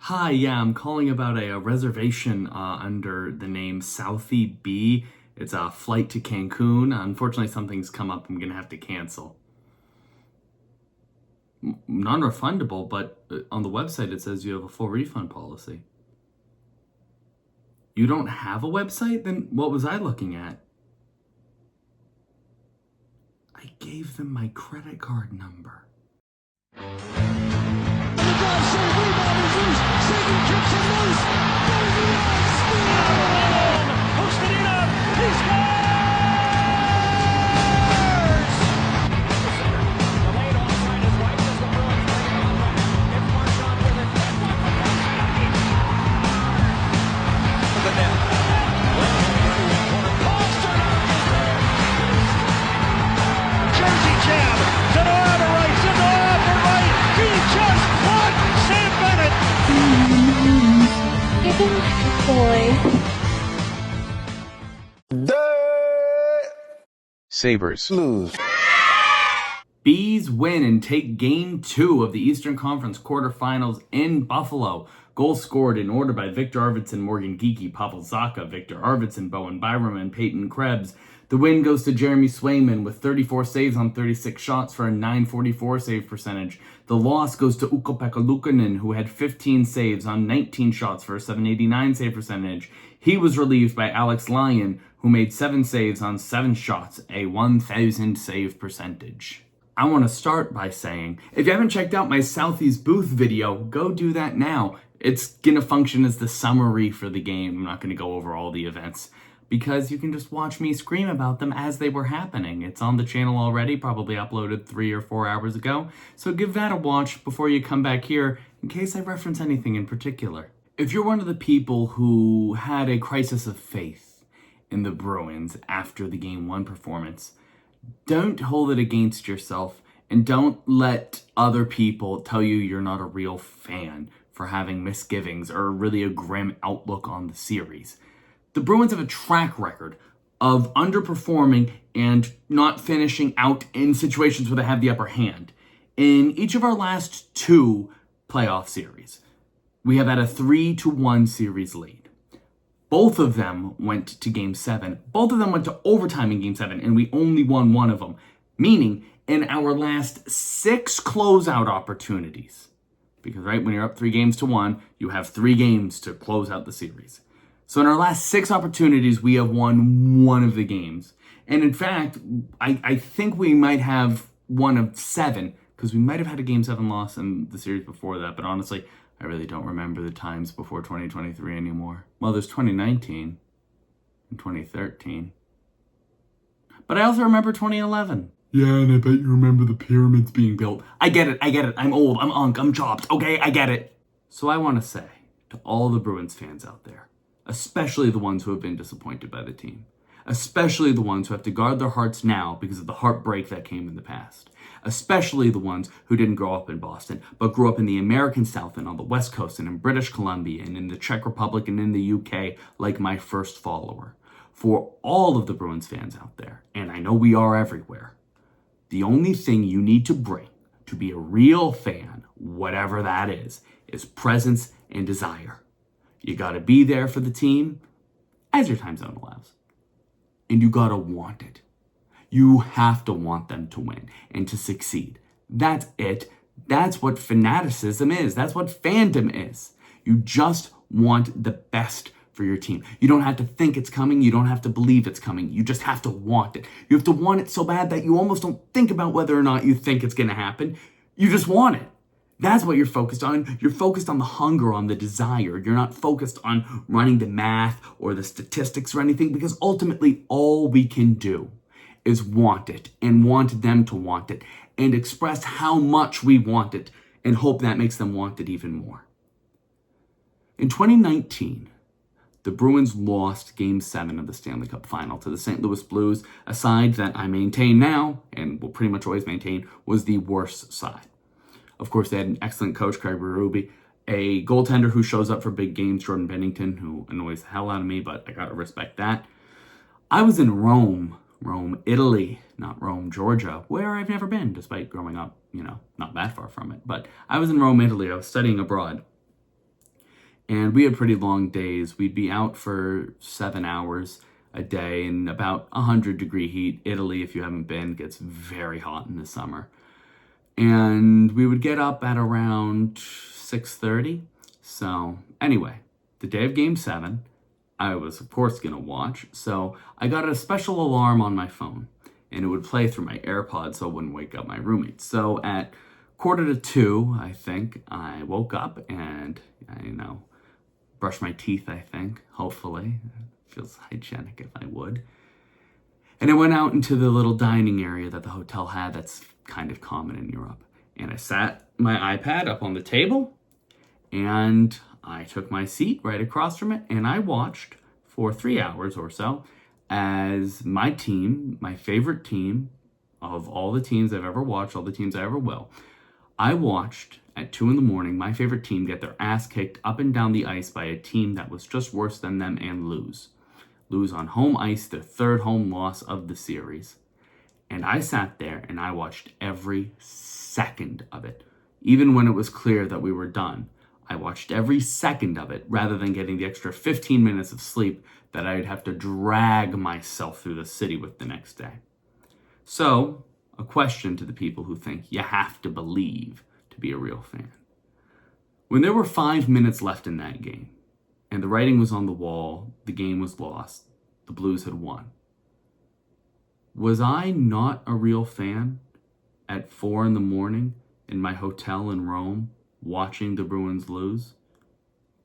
Hi, yeah, I'm calling about a reservation under the name Southie B. It's a flight to Cancun. Unfortunately, something's come up. I'm gonna have to cancel. Non-refundable, but on the website it says you have a full refund policy. You don't have a website? Then what was I looking at? I gave them my credit card number. Sabers lose. Bees win and take Game 2 of the Eastern Conference Quarterfinals in Buffalo. Goals scored in order by Victor Arvidsson, Morgan Geekie, Pavel Zacha, Victor Arvidsson, Bowen Byram, and Peyton Krebs. The win goes to Jeremy Swayman with 34 saves on 36 shots for a .944 save percentage. The loss goes to Ukko-Pekka Luukkonen, who had 15 saves on 19 shots for a .789 save percentage. He was relieved by Alex Lyon, who made 7 saves on 7 shots, a 1,000 save percentage. I want to start by saying, if you haven't checked out my Southeast booth video, go do that now. It's going to function as the summary for the game. I'm not going to go over all the events, because you can just watch me scream about them as they were happening. It's on the channel already, probably uploaded 3 or 4 hours ago, so give that a watch before you come back here in case I reference anything in particular. If you're one of the people who had a crisis of faith in the Bruins after the Game 1 performance, don't hold it against yourself, and don't let other people tell you you're not a real fan for having misgivings or really a grim outlook on the series. The Bruins have a track record of underperforming and not finishing out in situations where they have the upper hand. In each of our last 2 playoff series, we have had a 3-1 series lead. Both of them went to Game 7. Both of them went to overtime in Game 7, and we only won one of them. Meaning, in our last 6 closeout opportunities, because right, when you're up 3-1, you have 3 games to close out the series. So in our last 6 opportunities, we have won one of the games. And in fact, I think we might have one of 7, because we might have had a Game 7 loss in the series before that. But honestly, I really don't remember the times before 2023 anymore. Well, there's 2019 and 2013. But I also remember 2011. Yeah, and I bet you remember the pyramids being built. I get it. I'm old, I'm unk, I'm chopped. Okay, I get it. So I want to say to all the Bruins fans out there, especially the ones who have been disappointed by the team, especially the ones who have to guard their hearts now because of the heartbreak that came in the past, especially the ones who didn't grow up in Boston, but grew up in the American South and on the West Coast and in British Columbia and in the Czech Republic and in the UK, like my first follower. For all of the Bruins fans out there, and I know we are everywhere, the only thing you need to bring to be a real fan, whatever that is presence and desire. You gotta be there for the team as your time zone allows. And you gotta want it. You have to want them to win and to succeed. That's it. That's what fanaticism is. That's what fandom is. You just want the best for your team. You don't have to think it's coming. You don't have to believe it's coming. You just have to want it. You have to want it so bad that you almost don't think about whether or not you think it's going to happen. You just want it. That's what you're focused on. You're focused on the hunger, on the desire. You're not focused on running the math or the statistics or anything, because ultimately all we can do is want it and want them to want it and express how much we want it and hope that makes them want it even more. In 2019, the Bruins lost Game 7 of the Stanley Cup Final to the St. Louis Blues, a side that I maintain now, and will pretty much always maintain, was the worst side. Of course, they had an excellent coach, Craig Berube, a goaltender who shows up for big games, Jordan Bennington, who annoys the hell out of me, but I gotta respect that. I was in Rome, Italy, not Rome, Georgia, where I've never been, despite growing up, not that far from it. But I was in Rome, Italy. I was studying abroad. And we had pretty long days. We'd be out for 7 hours a day in about 100-degree heat. Italy, if you haven't been, gets very hot in the summer. And we would get up at around 6:30. So anyway, the day of Game 7, I was, of course, going to watch. So I got a special alarm on my phone, and it would play through my AirPods so it wouldn't wake up my roommates. So at 1:45, I think, I woke up and, brushed my teeth, I think, hopefully. It feels hygienic if I would. And I went out into the little dining area that the hotel had that's kind of common in Europe. And I sat my iPad up on the table, and I took my seat right across from it, and I watched for 3 hours or so as my team, my favorite team of all the teams I've ever watched, all the teams I ever will, I watched at 2 a.m, my favorite team get their ass kicked up and down the ice by a team that was just worse than them and lose. Lose on home ice, their third home loss of the series. And I sat there and I watched every second of it. Even when it was clear that we were done, I watched every second of it rather than getting the extra 15 minutes of sleep that I'd have to drag myself through the city with the next day. So, a question to the people who think you have to believe to be a real fan. When there were 5 minutes left in that game, and the writing was on the wall, the game was lost, the Blues had won, was I not a real fan at 4 a.m. in my hotel in Rome watching the Bruins lose?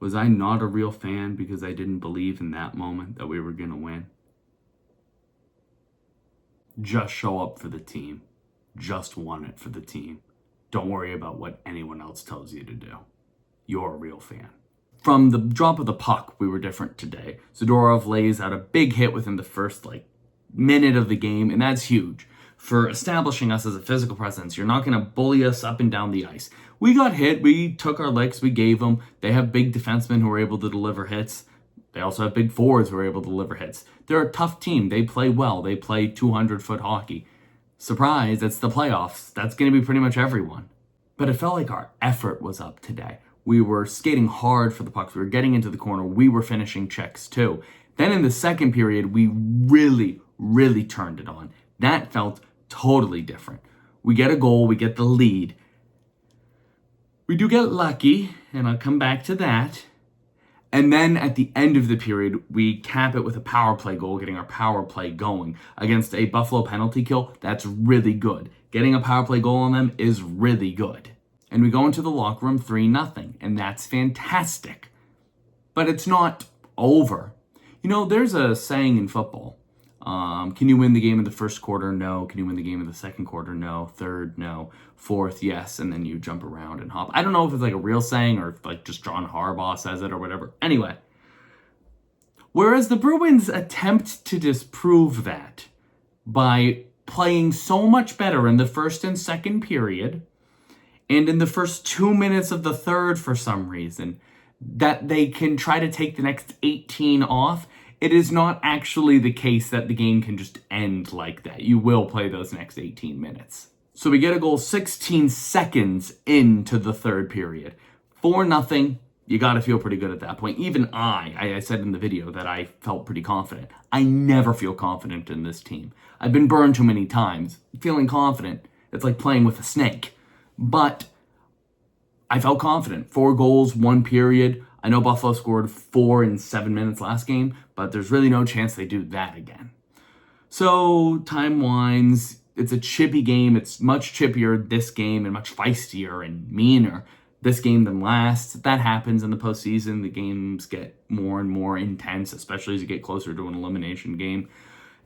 Was I not a real fan because I didn't believe in that moment that we were going to win? Just show up for the team. Just want it for the team. Don't worry about what anyone else tells you to do. You're a real fan. From the drop of the puck, we were different today. Zadorov lays out a big hit within the first minute of the game, and that's huge. For establishing us as a physical presence, you're not going to bully us up and down the ice. We got hit, we took our licks, we gave them. They have big defensemen who are able to deliver hits. They also have big forwards who are able to deliver hits. They're a tough team. They play well. They play 200-foot hockey. Surprise, it's the playoffs. That's going to be pretty much everyone. But it felt like our effort was up today. We were skating hard for the pucks. We were getting into the corner. We were finishing checks too. Then in the second period, we really, really turned it on. That felt totally different. We get a goal. We get the lead. We do get lucky, and I'll come back to that. And then at the end of the period, we cap it with a power play goal, getting our power play going against a Buffalo penalty kill. That's really good. Getting a power play goal on them is really good. And we go into the locker room 3-0, and that's fantastic. But it's not over. There's a saying in football. Can you win the game in the first quarter? No. Can you win the game in the second quarter? No. Third? No. Fourth? Yes. And then you jump around and hop. I don't know if it's a real saying or if just John Harbaugh says it or whatever. Anyway. Whereas the Bruins attempt to disprove that by playing so much better in the first and second period and in the first 2 minutes of the third for some reason, that they can try to take the next 18 off. It is not actually the case that the game can just end like that. You will play those next 18 minutes. So we get a goal 16 seconds into the third period. 4-0. You got to feel pretty good at that point. Even I said in the video that I felt pretty confident. I never feel confident in this team. I've been burned too many times. Feeling confident, it's like playing with a snake. But I felt confident. 4 goals, 1 period. I know Buffalo scored 4 in 7 minutes last game, but there's really no chance they do that again. So time winds. It's a chippy game. It's much chippier this game and much feistier and meaner this game than last. That happens in the postseason. The games get more and more intense, especially as you get closer to an elimination game.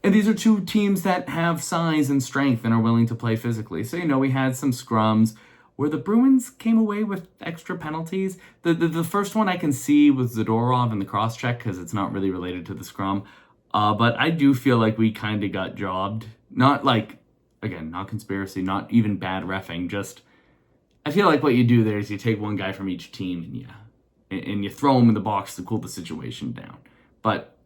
And these are two teams that have size and strength and are willing to play physically. So, we had some scrums where the Bruins came away with extra penalties. The first one I can see was Zadorov in the cross-check because it's not really related to the scrum. But I do feel like we kind of got jobbed. Not not conspiracy, not even bad reffing, just I feel like what you do there is you take one guy from each team and you throw him in the box to cool the situation down. But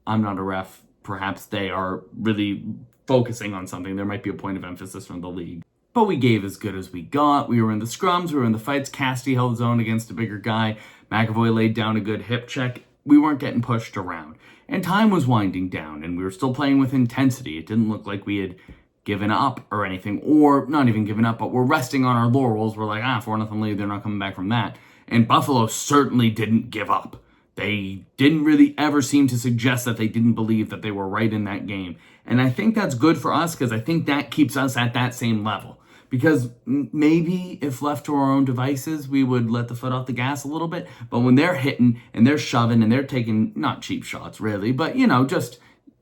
I'm not a ref. Perhaps they are really focusing on something. There might be a point of emphasis from the league. But we gave as good as we got. We were in the scrums. We were in the fights. Cassidy held his own against a bigger guy. McAvoy laid down a good hip check. We weren't getting pushed around. And time was winding down, and we were still playing with intensity. It didn't look like we had given up or anything, or not even given up, but we're resting on our laurels. We're like, 4-0 lead, they're not coming back from that. And Buffalo certainly didn't give up. They didn't really ever seem to suggest that they didn't believe that they were right in that game. And I think that's good for us because I think that keeps us at that same level. Because maybe if left to our own devices, we would let the foot off the gas a little bit. But when they're hitting and they're shoving and they're taking, not cheap shots really, but just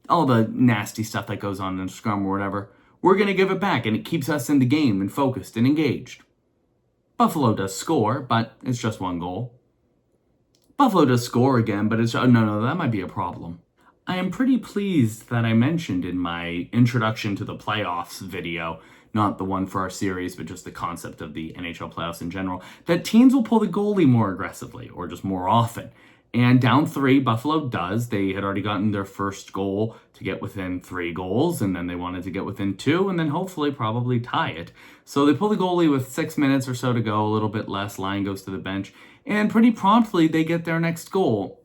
all the nasty stuff that goes on in scrum or whatever, we're going to give it back. And it keeps us in the game and focused and engaged. Buffalo does score, but it's just one goal. Buffalo does score again, but it's, no, that might be a problem. I am pretty pleased that I mentioned in my introduction to the playoffs video, not the one for our series, but just the concept of the NHL playoffs in general, that teams will pull the goalie more aggressively or just more often. And down 3, Buffalo does. They had already gotten their first goal to get within 3 goals, and then they wanted to get within 2, and then hopefully probably tie it. So they pull the goalie with 6 minutes or so to go, a little bit less. Line goes to the bench, and pretty promptly they get their next goal.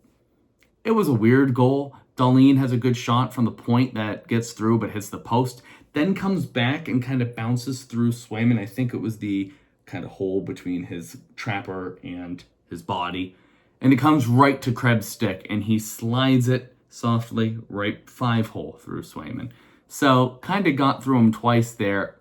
It was a weird goal. Dahlin has a good shot from the point that gets through but hits the post, then comes back and kind of bounces through Swayman. I think it was the kind of hole between his trapper and his body. And it comes right to Krebs' stick, and he slides it softly right 5-hole through Swayman. So kind of got through him twice there.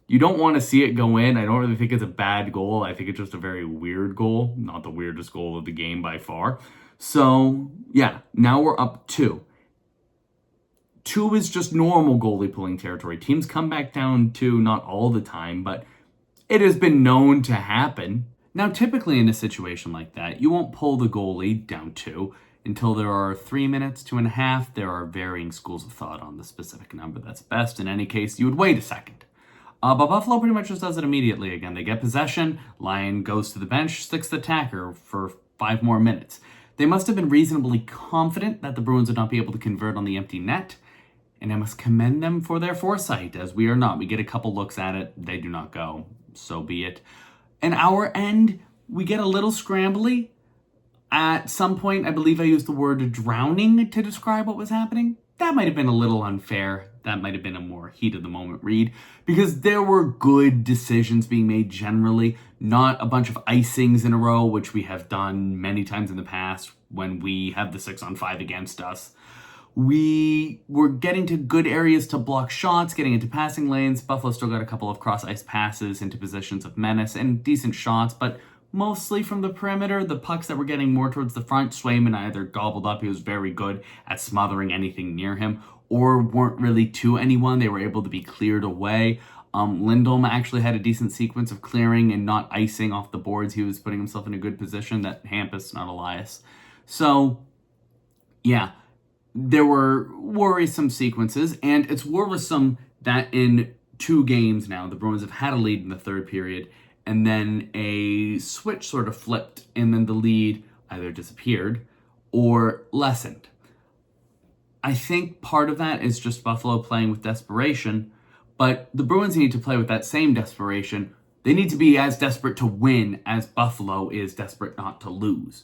You don't want to see it go in. I don't really think it's a bad goal. I think it's just a very weird goal. Not the weirdest goal of the game by far. So, yeah, now we're up 2. 2 is just normal goalie pulling territory. Teams come back down 2, not all the time, but it has been known to happen. Now, typically in a situation like that, you won't pull the goalie down 2 until there are 3 minutes, 2.5. There are varying schools of thought on the specific number that's best. In any case, you would wait a second. But Buffalo pretty much just does it immediately again. They get possession, Lyon goes to the bench, sticks the tacker for 5 more minutes. They must have been reasonably confident that the Bruins would not be able to convert on the empty net, and I must commend them for their foresight, as we are not. We get a couple looks at it, they do not go, so be it. And our end, we get a little scrambly. At some point, I believe I used the word drowning to describe what was happening. That might have been a little unfair. That might have been a more heat-of-the-moment read, because there were good decisions being made generally, not a bunch of icings in a row, which we have done many times in the past when we have the 6-on-5 against us. We were getting to good areas to block shots, getting into passing lanes. Buffalo still got a couple of cross-ice passes into positions of menace and decent shots, but mostly from the perimeter. The pucks that were getting more towards the front, Swayman either gobbled up, he was very good at smothering anything near him, or weren't really to anyone. They were able to be cleared away. Lindholm actually had a decent sequence of clearing and not icing off the boards. He was putting himself in a good position. That Hampus, not Elias. So, yeah, there were worrisome sequences, and it's worrisome that in 2 games now, the Bruins have had a lead in the 3rd period, and then a switch sort of flipped, and then the lead either disappeared or lessened. I think part of that is just Buffalo playing with desperation, but the Bruins need to play with that same desperation. They need to be as desperate to win as Buffalo is desperate not to lose,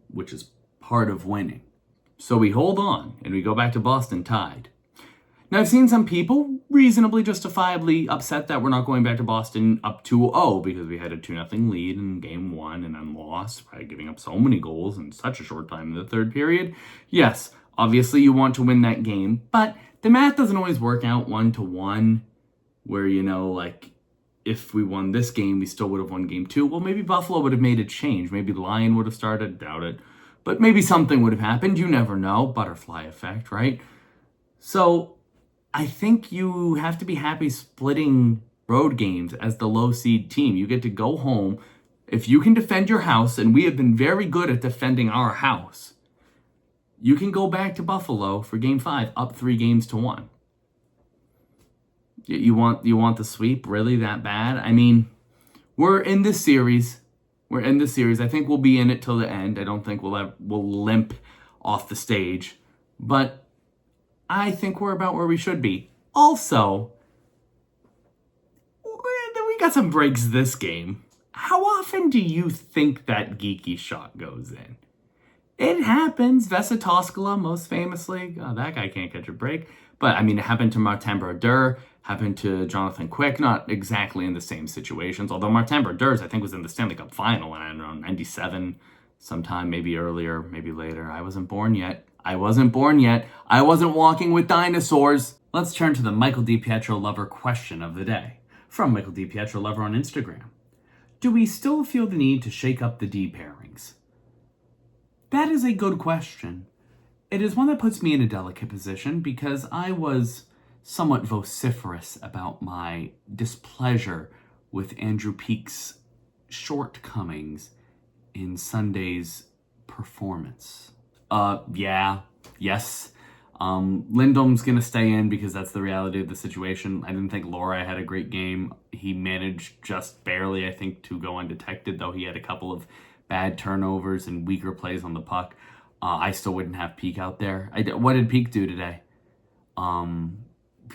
which is part of winning. So we hold on, and we go back to Boston tied. Now, I've seen some people reasonably justifiably upset that we're not going back to Boston up 2-0 because we had a 2-0 lead in game 1 and then lost by giving up so many goals in such a short time in the 3rd period. Yes, obviously you want to win that game, but the math doesn't always work out 1-to-1, where, like, if we won this game, we still would have won game 2. Well, maybe Buffalo would have made a change. Maybe Lyon would have started, doubt it. But maybe something would have happened. You never know. Butterfly effect, right? So I think you have to be happy splitting road games as the low seed team. You get to go home. If you can defend your house, and we have been very good at defending our house, you can go back to Buffalo for game 5, up 3-1. You want the sweep really that bad? I mean, we're in this series. I think we'll be in it till the end. I don't think we'll limp off the stage. But I think we're about where we should be. Also, we got some breaks this game. How often do you think that geeky shot goes in? It happens. Vesa Toskala, most famously. Oh, that guy can't catch a break. But, I mean, it happened to Martin Brodeur, happened to Jonathan Quick, not exactly in the same situations. Although Martin Brodeur's, I think, was in the Stanley Cup final in, I don't know, 97, sometime, maybe earlier, maybe later. I wasn't born yet. I wasn't walking with dinosaurs. Let's turn to the Michael DiPietro Lover question of the day. From Michael DiPietro Lover on Instagram. Do we still feel the need to shake up the D pairings? That is a good question. It is one that puts me in a delicate position because I was somewhat vociferous about my displeasure with Andrew Peake's shortcomings in Sunday's performance. Yes. Lindholm's going to stay in because that's the reality of the situation. I didn't think Laura had a great game. He managed just barely, I think, to go undetected, though he had a couple of bad turnovers and weaker plays on the puck. I still wouldn't have Peake out there. What did Peake do today?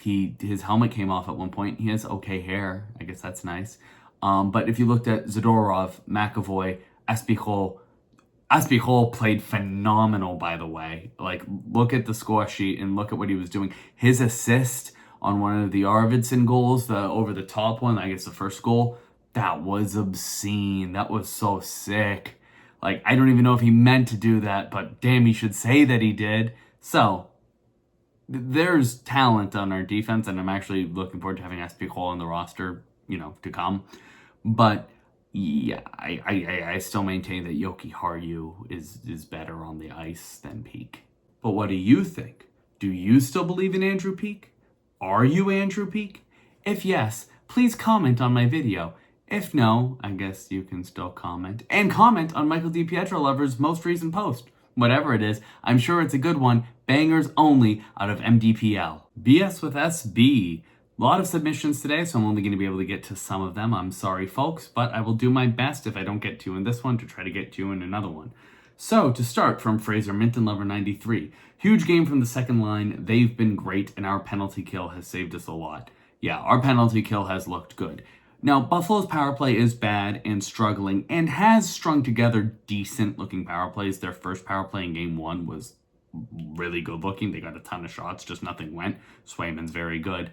His helmet came off at one point. He has okay hair. I guess that's nice. But if you looked at Zadorov, McAvoy, Aspikol played phenomenal, by the way. Like, look at the score sheet and look at what he was doing. His assist on one of the Arvidsson goals, the over-the-top one, I guess the first goal, that was obscene. That was so sick. Like, I don't even know if he meant to do that, but damn, he should say that he did. So, there's talent on our defense, and I'm actually looking forward to having Aspikol on the roster, to come. But yeah, I still maintain that Yoki Haru is better on the ice than Peake. But what do you think? Do you still believe in Andrew Peake? Are you Andrew Peake? If yes, please comment on my video. If no, I guess you can still comment. And comment on Michael DiPietro Lover's most recent post. Whatever it is, I'm sure it's a good one. Bangers only out of MDPL. BS with SB. A lot of submissions today, so I'm only going to be able to get to some of them. I'm sorry, folks, but I will do my best if I don't get to you in this one to try to get to you in another one. So, to start from Fraser Minton Lover 93. Huge game from the second line. They've been great, and our penalty kill has saved us a lot. Yeah, our penalty kill has looked good. Now, Buffalo's power play is bad and struggling and has strung together decent-looking power plays. Their first power play in Game 1 was really good-looking. They got a ton of shots, just nothing went. Swayman's very good.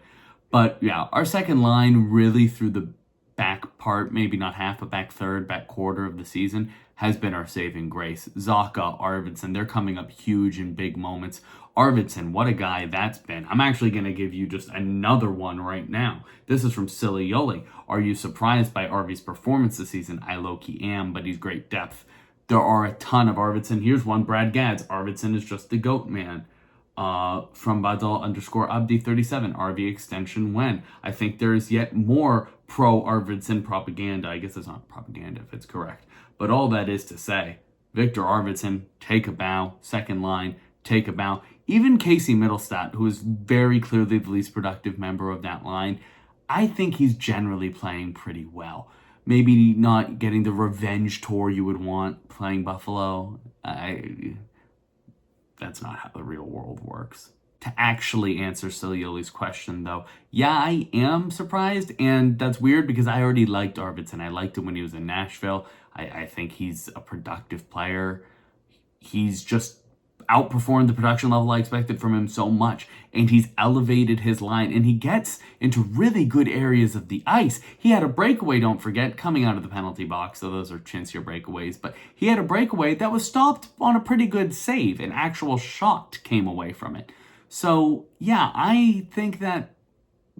But, yeah, our second line really through the back part, maybe not half, but back third, back quarter of the season, has been our saving grace. Zacha, Arvidsson, they're coming up huge in big moments. Arvidsson, what a guy that's been. I'm actually going to give you just another one right now. This is from Silly Yoli. Are you surprised by Arvy's performance this season? I low-key am, but he's great depth. There are a ton of Arvidsson. Here's one, Brad Gads. Arvidsson is just the GOAT, man. From Badal_Abdi37, RV extension when? I think there is yet more pro-Arvidsson propaganda. I guess it's not propaganda if it's correct. But all that is to say, Victor Arvidsson, take a bow. Second line, take a bow. Even Casey Middlestat, who is very clearly the least productive member of that line, I think he's generally playing pretty well. Maybe not getting the revenge tour you would want playing Buffalo. That's not how the real world works. To actually answer Cilioli's question, though, yeah, I am surprised, and that's weird because I already liked Arvidsson. I liked him when he was in Nashville. I think he's a productive player. He's just outperformed the production level I expected from him so much, and he's elevated his line, and he gets into really good areas of the ice. He had a breakaway, don't forget, coming out of the penalty box, so those are chintzier breakaways, but he had a breakaway that was stopped on a pretty good save. An actual shot came away from it. So, yeah, I think that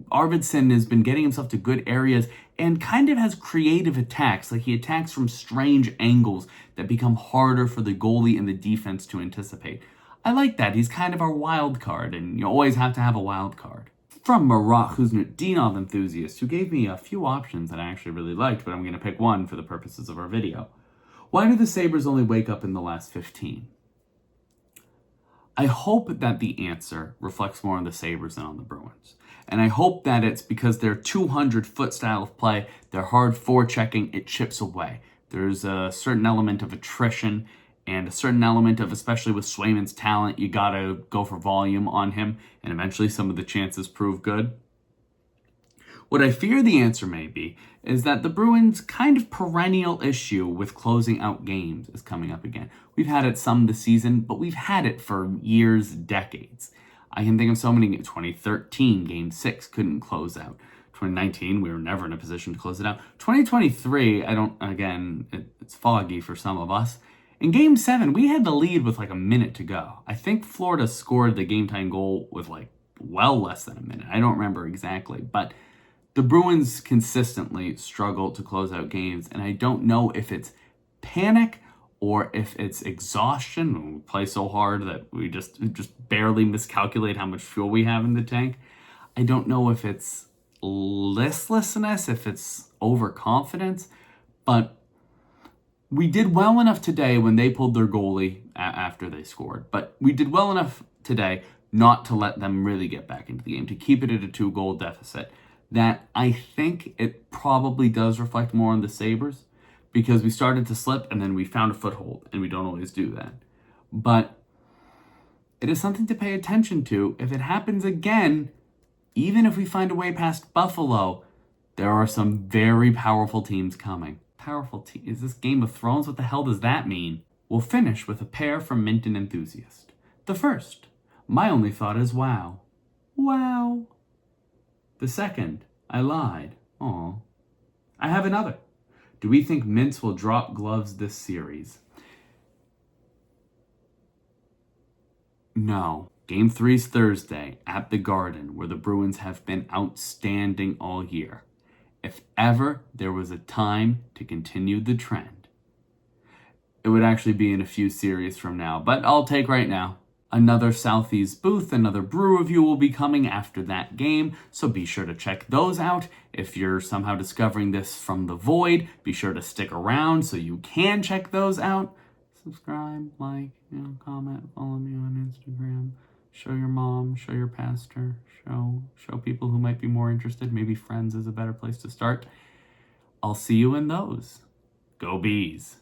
Arvidsson has been getting himself to good areas and kind of has creative attacks. Like, he attacks from strange angles that become harder for the goalie and the defense to anticipate. I like that. He's kind of our wild card, and you always have to have a wild card. From Marat Dinov enthusiast, who gave me a few options that I actually really liked, but I'm going to pick one for the purposes of our video. Why do the Sabres only wake up in the last 15? I hope that the answer reflects more on the Sabres than on the Bruins. And I hope that it's because their 200-foot style of play, their hard forechecking, it chips away. There's a certain element of attrition and a certain element of, especially with Swayman's talent, you got to go for volume on him, and eventually some of the chances prove good. What I fear the answer may be is that the Bruins' kind of perennial issue with closing out games is coming up again. We've had it some this season, but we've had it for years, decades. I can think of so many. 2013, Game 6 couldn't close out. 2019, we were never in a position to close it out. 2023, it's foggy for some of us. In Game 7, we had the lead with like a minute to go. I think Florida scored the game-tying goal with like well less than a minute. I don't remember exactly, but the Bruins consistently struggle to close out games, and I don't know if it's panic or if it's exhaustion. We play so hard that we just barely miscalculate how much fuel we have in the tank. I don't know if it's listlessness, if it's overconfidence, but we did well enough today when they pulled their goalie after they scored. But we did well enough today not to let them really get back into the game, to keep it at a 2-goal deficit. That I think it probably does reflect more on the Sabers, because we started to slip and then we found a foothold, and we don't always do that. But it is something to pay attention to. If it happens again, even if we find a way past Buffalo, there are some very powerful teams coming. Powerful team? Is this Game of Thrones? What the hell does that mean? We'll finish with a pair from Minton Enthusiast. The first, my only thought is wow. Wow. The second, I lied. Aw. I have another. Do we think Mintz will drop gloves this series? No. Game 3's Thursday at the Garden, where the Bruins have been outstanding all year. If ever there was a time to continue the trend, it would actually be in a few series from now, but I'll take right now. Another Southeast booth, another brew review will be coming after that game, so be sure to check those out. If you're somehow discovering this from the void, be sure to stick around so you can check those out. Subscribe, like, comment, follow me on Instagram. Show your mom, show your pastor, show people who might be more interested. Maybe friends is a better place to start. I'll see you in those. Go Bees.